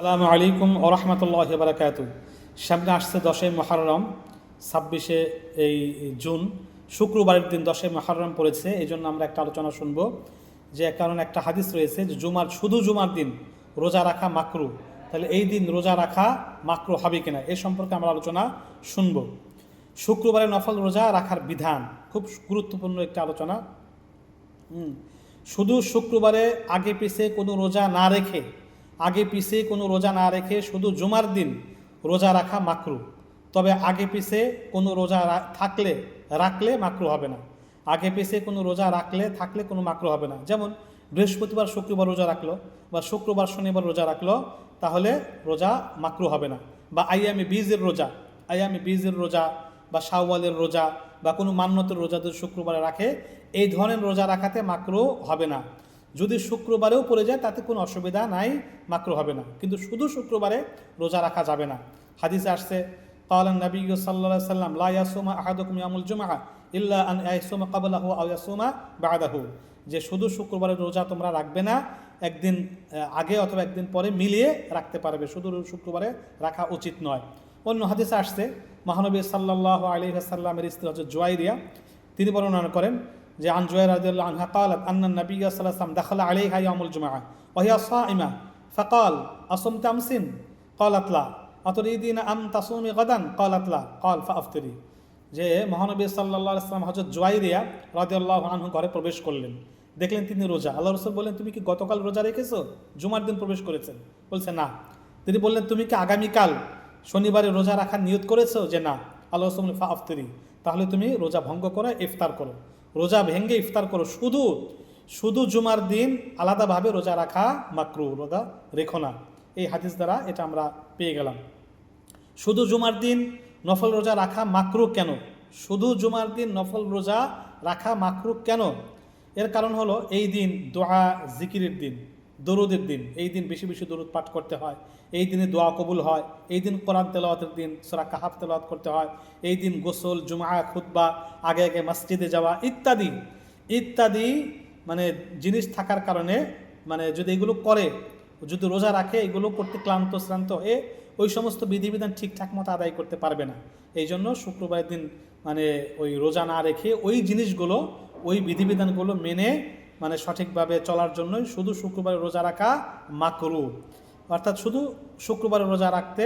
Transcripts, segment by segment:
আসসালামু আলাইকুম ওয়া রাহমাতুল্লাহি ওয়া বারাকাতুহু। সামনে আসছে 10ই মুহররম, 26শে এই জুন শুক্রবারের দিন 10ই মুহররম পড়েছে। এই জন্য আমরা একটা আলোচনা শুনবো যে কারণ একটা হাদিস রয়েছে যে শুধু জুমার দিন রোজা রাখা মাকরু, তাহলে এই দিন রোজা রাখা মাকরু হবে কিনা এই সম্পর্কে আমরা আলোচনা শুনবো। শুক্রবারে নফল রোজা রাখার বিধান খুব গুরুত্বপূর্ণ একটা আলোচনা। শুধু শুক্রবারে আগে পিছে কোনো রোজা না রেখে শুধু জুমার দিন রোজা রাখা মাকরু। তবে আগে পিছে কোনো রোজা রাখলে মাকরু হবে না। আগে পিছে কোনো রোজা থাকলে কোনো মাকরু হবে না। যেমন বৃহস্পতিবার শুক্রবার রোজা রাখলো বা শুক্রবার শনিবার রোজা রাখলো, তাহলে রোজা মাকরু হবে না। বা আইয়ামে বীজের রোজা বা শাওয়ালের রোজা বা কোনো মান্যতের রোজা যদি শুক্রবারে রাখে, এই ধরনের রোজা রাখাতে মাকরু হবে না। যদি শুক্রবারেও পড়ে যায় তাতে কোনো অসুবিধা নাই, মাকরু হবে না। কিন্তু শুধু শুক্রবারে রোজা রাখা যাবে না। হাদিসে আসছে ক্বালান নবী সাল্লাল্লাহু আলাইহি ওয়াসাল্লাম লা ইয়াসুমু আহাদুকুম ইয়াউমুল জুমআহ ইল্লা আন ইয়াসুমা ক্বাবলাহু আও ইয়াসুমা বা'দাহু, যে শুধু শুক্রবারের রোজা তোমরা রাখবে না, একদিন আগে অথবা একদিন পরে মিলিয়ে রাখতে পারবে, শুধু শুক্রবারে রাখা উচিত নয়। অন্য হাদিসে আসছে মহানবী সাল্লাল্লাহু আলাইহি ওয়াসাল্লামের স্ত্রী হযরত জুয়াইরিয়া, তিনি বর্ণনা করেন যে আন জুয়াইরিয়া রাদিয়াল্লাহু আনহা قالت ان النبي صلى الله عليه وسلم دخل عليها يوم الجمعه وهي صائمه فقال اصمت امس قالت لا اتريدين ام تصومي غدا قالت لا قال فافطري, যে মহানবী সাল্লাল্লাহু আলাইহি ওয়াসাল্লাম হযরত জুয়াইরিয়া রাদিয়াল্লাহু আনহু ঘরে প্রবেশ করলেন, দেখলেন তিনি রোজা। আল্লাহ রাসূল বললেন, তুমি কি গতকাল রোজা রেখেছো? জুমার দিন প্রবেশ করেছেন? বলছে না। তিনি বললেন, তুমি কি আগামীকাল শনিবারে রোজা রাখার নিয়ত করেছো? যে না। আল্লাহ রাসূল বললেন ফাআফতিরি, তাহলে তুমি রোজা ভঙ্গ করো, ইফতার করো, রোজা ভেঙ্গে ইফতার করো। শুধু জুমার দিন আলাদাভাবে রোজা রাখা মাকরু, রোজা রেখো না। এই হাদিস দ্বারা এটা আমরা পেয়ে গেলাম। শুধু জুমার দিন নফল রোজা রাখা মাকরু কেন? শুধু জুমার দিন নফল রোজা রাখা মাকরু কেন? এর কারণ হলো এই দিন দোয়া জিকিরের দিন, দরুদের দিন। এই দিন বেশি বেশি দরুদ পাঠ করতে হয়, এই দিনে দোয়া কবুল হয়, এই দিন কোরআন তেলাওয়াতের দিন, সূরা কাহাফ তেলাওয়াত করতে হয়, এই দিন গোসল, জুমআ, খুতবা, আগে আগে মসজিদে যাওয়া ইত্যাদি মানে জিনিস থাকার কারণে, মানে যদি এগুলো করে, যদি রোজা রাখে, এগুলো করতে শ্রান্ত হয়ে ওই সমস্ত বিধিবিধান ঠিকঠাক মতো আদায় করতে পারবে না। এই জন্য শুক্রবারের দিন মানে ওই রোজা না রেখে ওই জিনিসগুলো, ওই বিধিবিধানগুলো মেনে মানে সঠিকভাবে চলার জন্যই শুধু শুক্রবারে রোজা রাখা মাকরু। অর্থাৎ শুধু শুক্রবারে রোজা রাখতে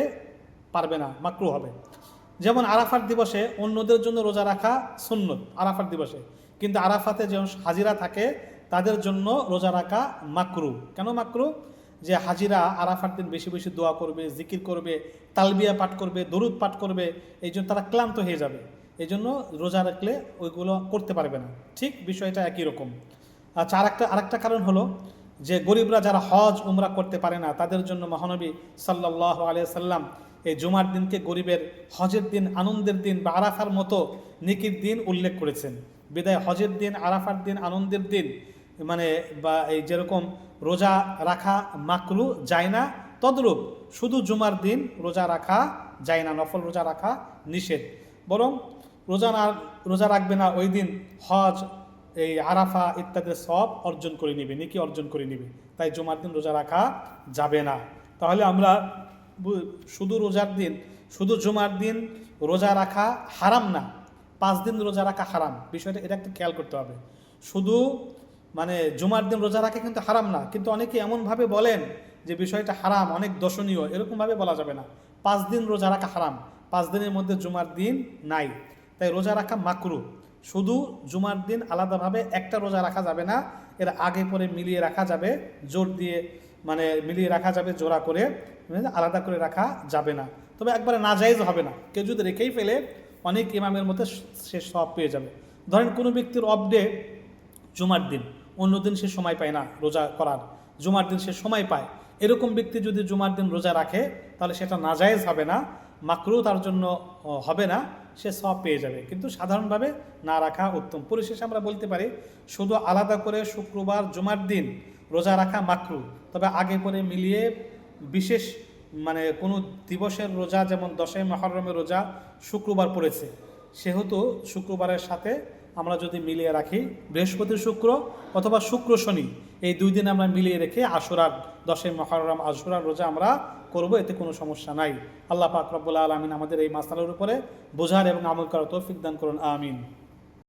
পারবে না, মাকরু হবে। যেমন আরাফাত দিবসে অন্যদের জন্য রোজা রাখা সুন্নত আরাফাত দিবসে, কিন্তু আরাফাতে যে হাজিরা থাকে তাদের জন্য রোজা রাখা মাকরু। কেন মাকরু? যে হাজিরা আরাফার দিন বেশি বেশি দোয়া করবে, জিকির করবে, তালবিয়া পাঠ করবে, দরুদ পাঠ করবে, এই জন্য তারা ক্লান্ত হয়ে যাবে। এই জন্য রোজা রাখলে ওইগুলো করতে পারবে না। ঠিক বিষয়টা একই রকম। আচ্ছা, আরেকটা কারণ হলো যে গরিবরা যারা হজ উমরা করতে পারে না, তাদের জন্য মহানবী সাল্লাল্লাহু আলাইহি ওয়াসাল্লাম এই জুমার দিনকে গরিবের হজের দিন, আনন্দের দিন বা আরাফার মতো নেকির দিন উল্লেখ করেছেন। বিদায় হজের দিন, আরাফার দিন, আনন্দের দিন, মানে বা এই যেরকম রোজা রাখা মাকরু যায় না, তদ্রূপ শুধু জুমার দিন রোজা রাখা যায় না, নফল রোজা রাখা নিষেধ। বরং রোজা রাখবে না, ওই দিন হজ, এই আরাফা ইত্যাদি সব অর্জন করে নিবে, নেকি অর্জন করে নিবে। তাই জুমার দিন রোজা রাখা যাবে না। তাহলে আমরা শুধু জুমার দিন রোজা রাখা হারাম না, 5 দিন রোজা রাখা হারাম। বিষয়টা এটা একটু খেয়াল করতে হবে। শুধু মানে জুমার দিন রোজা রাখা কিন্তু হারাম না, কিন্তু অনেকে এমনভাবে বলেন যে বিষয়টা হারাম, অনেক দর্শনীয়, এরকমভাবে বলা যাবে না। 5 দিন রোজা রাখা হারাম, 5 দিনের মধ্যে জুমার দিন নাই, তাই রোজা রাখা মাকরু। শুধু জুমার দিন আলাদাভাবে একটা রোজা রাখা যাবে না, এর আগে পরে মিলিয়ে রাখা যাবে, জোর দিয়ে মানে মিলিয়ে রাখা যাবে, জোড়া করে আলাদা করে রাখা যাবে না। তবে একবারে নাজায়েজ হবে না। কেউ যদি রেখেই ফেলে অনেক ইমামের মধ্যে সে সব পেয়ে যাবে। ধরেন কোনো ব্যক্তির অফ ডে জুমার দিন, অন্য দিন সে সময় পায় না রোজা করার, জুমার দিন সে সময় পায়, এরকম ব্যক্তি যদি জুমার দিন রোজা রাখে তাহলে সেটা নাজায়েজ হবে না, মাকরু তার জন্য হবে না, সে সব পেয়ে যাবে। কিন্তু সাধারণভাবে না রাখা উত্তম। পরিশেষে আমরা বলতে পারি শুধু আলাদা করে শুক্রবার জুমার দিন রোজা রাখা মাকরু, তবে আগে পরে মিলিয়ে বিশেষ মানে কোনো দিবসের রোজা, যেমন 10ই মুহররমের রোজা শুক্রবার পড়েছে, সেহেতু শুক্রবারের সাথে আমরা যদি মিলিয়ে রাখি, বৃহস্পতি শুক্র অথবা শুক্র শনি, এই 2 দিন আমরা মিলিয়ে রেখে আশুরার 10ই মুহররম আশুরার রোজা আমরা করব, এতে কোনো সমস্যা নাই। আল্লাহ পাক রব্বুল আলামিন আমাদের এই মাসআলার উপরে বোঝার এবং আমল করার তৌফিক দান করুন। আমিন।